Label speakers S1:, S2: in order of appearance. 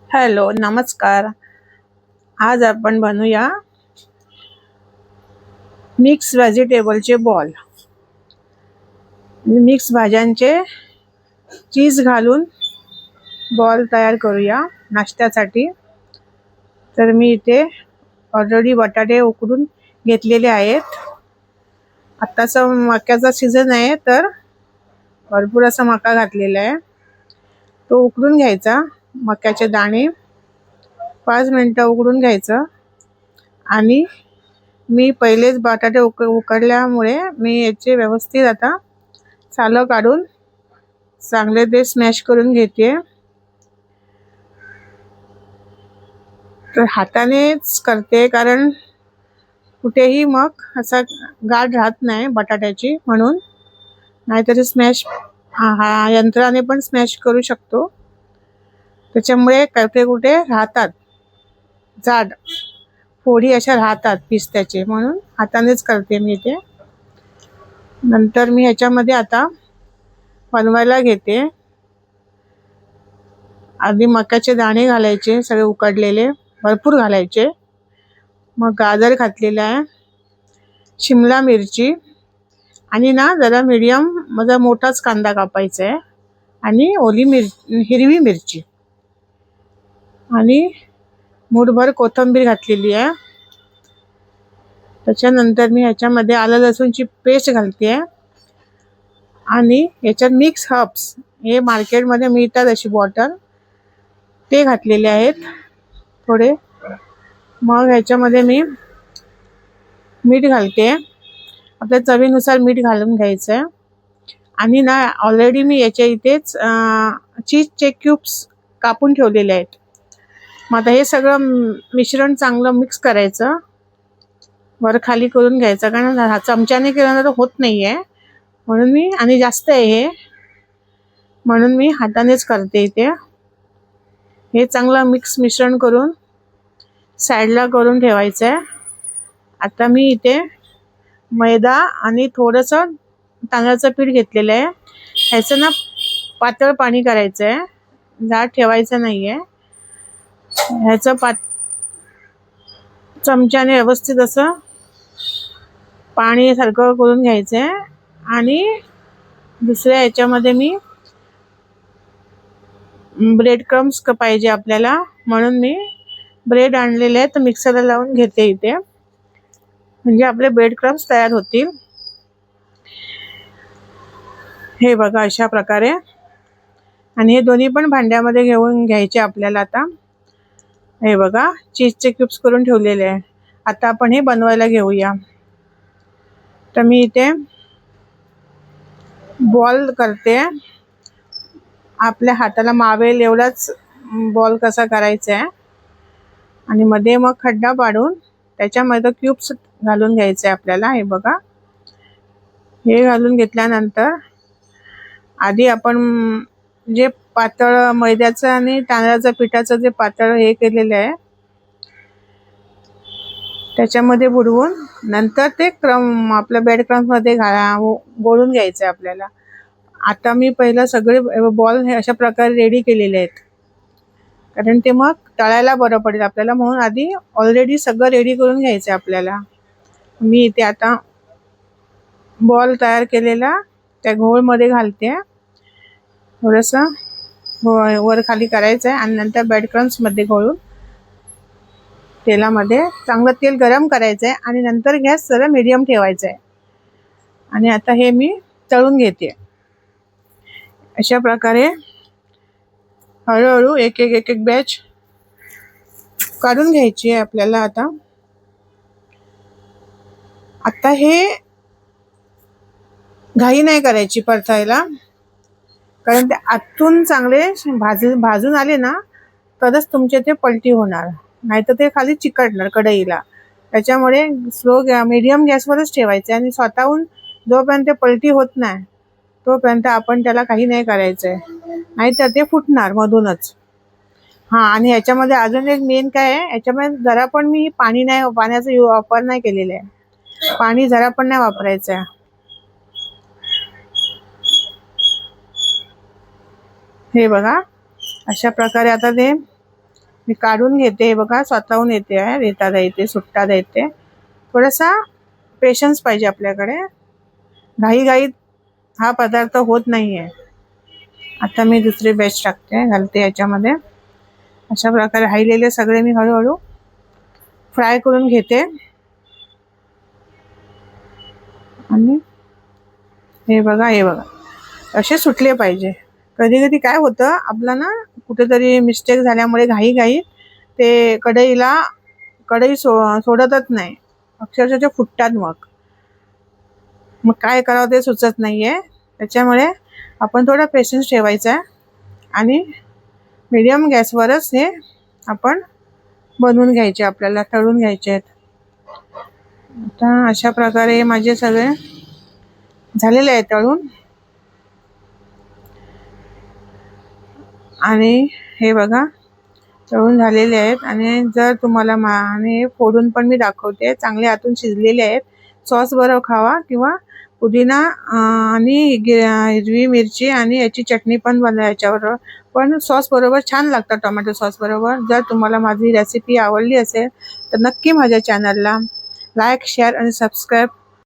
S1: Hello, नमस्कार. आज आपण बनवूया मिक्स व्हेजिटेबलचे बॉल. मिक्स भाज्यांचे चीज घालून बॉल तयार करूया नाश्त्यासाठी. तर मी इथे ऑलरेडी बटाटे उकडून घेतलेले आहेत. आत्ताचा मक्याचा सीझन आहे, तर भरपूर असा मका घातलेला आहे. तो उकडून घ्यायचा. मक्याचे दाणे 5 मिनिटं उकडून घ्यायचं. आणि मी पहिलेच बटाटे उकडल्यामुळे मी याचे व्यवस्थित आता सालं काढून चांगले ते स्मॅश करून घेते. तर हातानेच करते, कारण कुठेही मग असा गाठ राहत नाही बटाट्याची, म्हणून. नाहीतरी स्मॅश यंत्राने पण स्मॅश करू शकतो. त्याच्यामुळे कुठे राहतात, जाड फोडी अशा राहतात पिस्त्याचे, म्हणून हातानेच करते मी ते. नंतर मी ह्याच्यामध्ये आता बनवायला घेते. आधी मक्याचे दाणे घालायचे, सगळे उकडलेले भरपूर घालायचे. मग गाजर घातलेला आहे, शिमला मिरची, आणि जरा मीडियम माझा मोठाच कांदा कापायचा आहे, आणि हिरवी मिरची, आणि मूठभर कोथिंबीर घातलेली आहे. त्याच्यानंतर मी ह्याच्यामध्ये आलं लसूणची पेस्ट घालते, आणि याच्यात मिक्स हर्ब्स हे मार्केटमध्ये मिळतात अशी बॉटल, ते घातलेले आहेत थोडे. मग ह्याच्यामध्ये मी मीठ घालते. आपल्या चवीनुसार मीठ घालून घ्यायचं आहे. आणि ऑलरेडी मी याच्या इथेच चीजचे क्यूब्स कापून ठेवलेले आहेत. मग आता हे सगळं मिश्रण चांगलं मिक्स करायचं, वर खाली करून घ्यायचं, कारण चमच्याने केलं तर होत नाही आहे, म्हणून मी, आणि जास्त आहे हे, म्हणून मी हातानेच करते इथे. हे चांगलं मिक्स मिश्रण करून साईडला करून ठेवायचं आहे. आता मी इथे मैदा आणि थोडंसं तांदळाचं पीठ घेतलेलं आहे. ह्याचं पातळ पाणी करायचं आहे, जाड ठेवायचं नाही आहे. ह्याचं चमच्याने व्यवस्थित असं पाणी सारखं करून घ्यायचं आहे. आणि दुसऱ्या ह्याच्यामध्ये मी ब्रेड क्रम्स पाहिजे आपल्याला, म्हणून मी ब्रेड आणलेले आहेत, तर मिक्सरला लावून घेते इथे, म्हणजे आपले ब्रेड क्रम्स तयार होतील. हे बघा अशा प्रकारे. आणि हे दोन्ही पण भांड्यामध्ये घेऊन घ्यायचे आपल्याला. आता हे बघा चीजचे क्यूब्स करून ठेवलेले आहे. आता आपण हे बनवायला घेऊया. तर मी इथे बॉल करते. आपल्या हाताला मावेल एवढाच बॉल कसा करायचा आहे, आणि मध्ये मग खड्डा पाडून त्याच्यामध्ये क्यूब्स घालून घ्यायचे आपल्याला. हे बघा, हे घालून घेतल्यानंतर आधी आपण जे पातळ मैद्याचं आणि तांदळाच्या पिठाचं जे पातळ हे केलेलं आहे, त्याच्यामध्ये बुडवून नंतर ते आपल्या ब्रेड क्रम्समध्ये गोळून घ्यायचं आहे आपल्याला. आता मी पहिलं सगळे बॉल हे अशा प्रकारे रेडी केलेले आहेत, कारण ते मग तळायला बरं पडेल आपल्याला, म्हणून आधी ऑलरेडी सगळं रेडी करून घ्यायचं आहे आपल्याला. मी इथे आता बॉल तयार केलेला त्या घोळमध्ये घालते. थोडंसं वर खाली करायचं आहे, आणि नंतर ब्रेड क्रम्समध्ये घोळून तेलामध्ये चांगलं तेल गरम करायचं आहे, आणि नंतर गॅस जरा मीडियम ठेवायचा आहे. आणि आता हे मी तळून घेते. अशा प्रकारे हळूहळू एक एक बॅच काढून घ्यायची आहे आपल्याला. आता हे घाई नाही करायची परतायला, कारण ते आतून चांगले भाजून आले ना तरच तुमचे ते पलटी होणार, नाहीतर ते खाली चिकटणार कढईला. त्याच्यामुळे मीडियम गॅसवरच ठेवायचे, आणि स्वतःहून जोपर्यंत पलटी होत नाही तोपर्यंत आपण त्याला काही नाही करायचंय, नाहीतर ते फुटणार मधूनच. आणि ह्याच्यामध्ये अजून एक मेन काय आहे, ह्याच्यामध्ये जरा पण मी पाण्याचा वापर नाही केलेला आहे. पाणी जरा पण नाही वापरायचं आहे. हे बघा अशा प्रकारे आता ते मी काढून घेते बघा, स्वतःहून येते आहे, रेता येते, सुट्टा येते. थोडासा पेशन्स पाहिजे आपल्याकडे, घाईघाईत हा पदार्थ होत नाहीये. आता मी दुसरी बॅच घालते याच्यामध्ये. अशा प्रकारे राहिलेले सगळे मी हळूहळू फ्राय करून घेते. आणि हे बघा असे सुटले पाहिजे. कधी कधी काय होतं, आपला ना कुठेतरी मिस्टेक झाल्यामुळे घाई ते कढई सोडतच नाही, अक्षरशः ते फुटतात. मग काय करावं ते सुचत नाहीये. त्याच्यामुळे आपण थोडा पेशन्स ठेवायचा आहे आणि मीडियम गॅसवरच हे आपण बनवून घ्यायचे, आपल्याला तळून घ्यायचे आहेत. आता अशा प्रकारे माझे सगळे झालेले आहे तळून. आणि हे बघा तळून झालेले आहेत. आणि जर तुम्हाला आणि फोडून पण मी दाखवते, चांगले आतून शिजलेले आहेत. सॉस बरोबर खावा किंवा पुदिना आणि हिरवी मिरची आणि याची चटणी पण बनवा याच्याबरोबर, पण सॉस बरोबर छान लागतं, टोमॅटो सॉस बरोबर. जर तुम्हाला माझी रेसिपी आवडली असेल तर नक्की माझ्या चॅनलला लाईक, शेअर आणि सबस्क्राईब